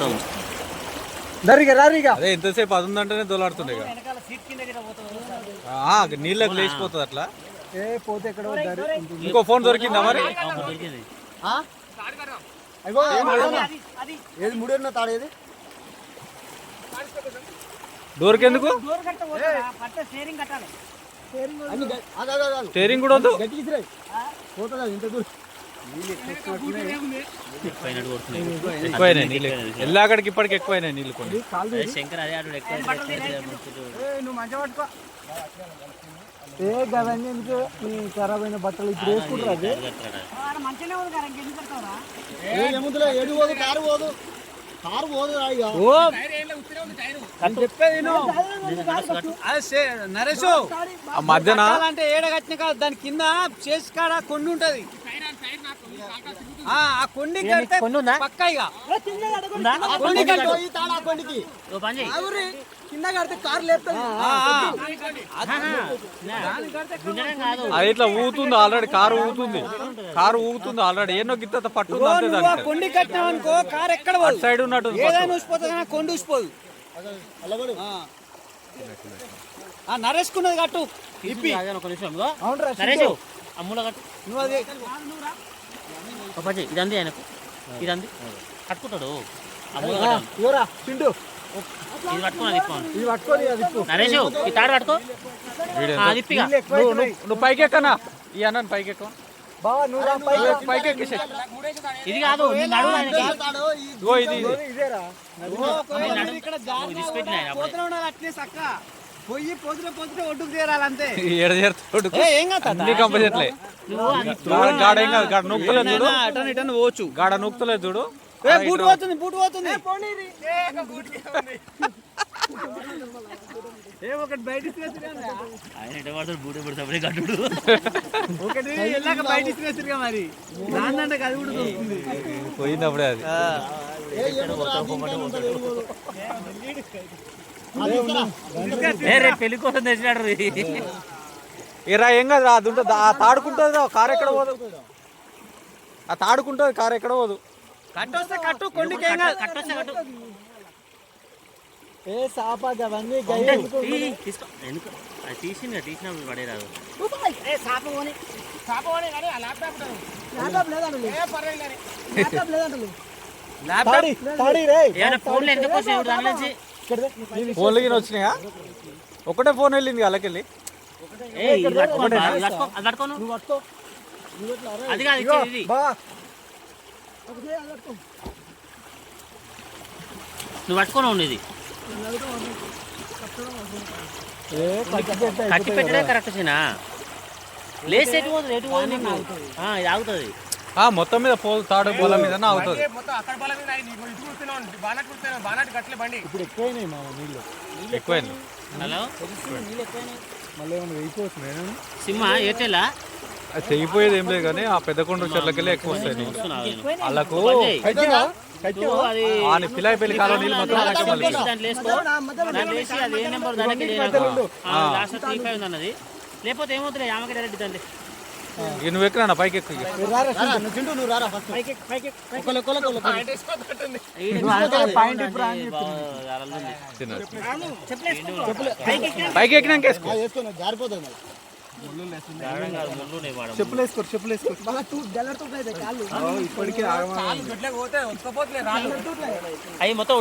మొత్తం అదే ఎంతసేపు అది ఉందంటేనే దోలాడుతుండే నీళ్ళకి లేచిపోతుంది అట్లా. ఇంకో ఫోన్ దొరికిందా మరి? డోర్కి ఎందుకు? స్టీరింగ్ కూడా వద్దు. ఎక్కువైనాయి నీళ్ళు, ఎల్లాకడికి ఇప్పటికి ఎక్కువైనాయి నీళ్ళు కొన్ని. శంకర్ అదే ఆడు ఖరాబ్ అయిన బట్టలు ఇప్పుడు వేసుకుంటారు. నరేష్ మధ్యన అంటే ఏడ కట్టిన కాదు, దాని కింద చేసి కాడ కొండ ఉంటది. ఆ కొండి పక్కా కింద కడితే కారు లేపుతుంది. అది ఇట్లా ఊగుతుంది ఆల్రెడీ, కారు ఊగుతుంది ఆల్రెడీ. ఏనో గిత్త పట్టు కొండి కట్టినావు అనుకో కారు ఎక్కడ సైడ్ ఉన్నట్టు ఊసిపోతుంది, కొండ ఊసిపోదు. నరేష్ కున్నది కట్టు అమ్ముల కట్టు ఇదంది ఆయనకు, ఇదంది కట్టుకుంటాడు. ఇది పట్టుకోని నరేష్ ఈ తాడు పట్టుకో. నువ్వు పైకి ఎక్కనా ఈ అన్న పైకి ఎక్కువ పైకి ఎక్కేసే. ఇది కాదు పోయి పొద్దున ఒడ్డుకు తీరాలంతే. పోవచ్చు గాడ నూకుతలేదు చూడు. బూట్ పోతుంది ఒకటి బయట ఒకటి వెళ్ళాక బయట ఇసుకేసిరుగా మరి దాన్నంటే అది కూడా పోయిందప్పుడే అది. పెళ్లి కోసం తెచ్చినాడు. ఇరా ఏం కాదు, అది ఉంటుంది. ఆ తాడుకుంటుంది కారు ఎక్కడ పోదు, ఆ తాడుకుంటుంది కారు ఎక్కడ పోదు. కట్టొస్తే కట్టు, కొండికి కట్టొస్తే కట్టు. తీసినప్పుడు పడేరాదు. ఫోన్లు వచ్చినాయా? ఒకటే ఫోన్ వెళ్ళింది అలాకెళ్ళి. అది కాదు నువ్వు పట్టుకొని ఉండేది కట్టి పెట్టడే కరెక్ట్ వచ్చినా లేస్ ఎటు పోతుంది, ఎటు పోతుంది నీకు ఇది ఆగుతుంది. మొత్తం మీద తాడు పొలం మీద అవుతుంది. ఇప్పుడు ఎక్కువైనాయి మా నీళ్ళు, ఎక్కువైనాయి. హలో మళ్ళీ ఏమైనా వేయిపోవచ్చు మేడం. సింహ ఎయిర్టెలా అది తెగిపోయేది ఏం లేదు కానీ ఆ పెద్ద కొండ చెట్లకెళ్ళి ఎక్కువ వస్తాయి వాళ్ళకు. పిల్లాయి పెళ్లి కాలం నీళ్ళు మొత్తం అన్నది. లేకపోతే ఏమవుతుంది ఆమెకి డైరెక్ట్ దాంట్లో నువ్వు ఎక్కడా పైకి ఎక్కువ. పైకి ఎక్కినాక జారిపోతుంది. అవి మొత్తం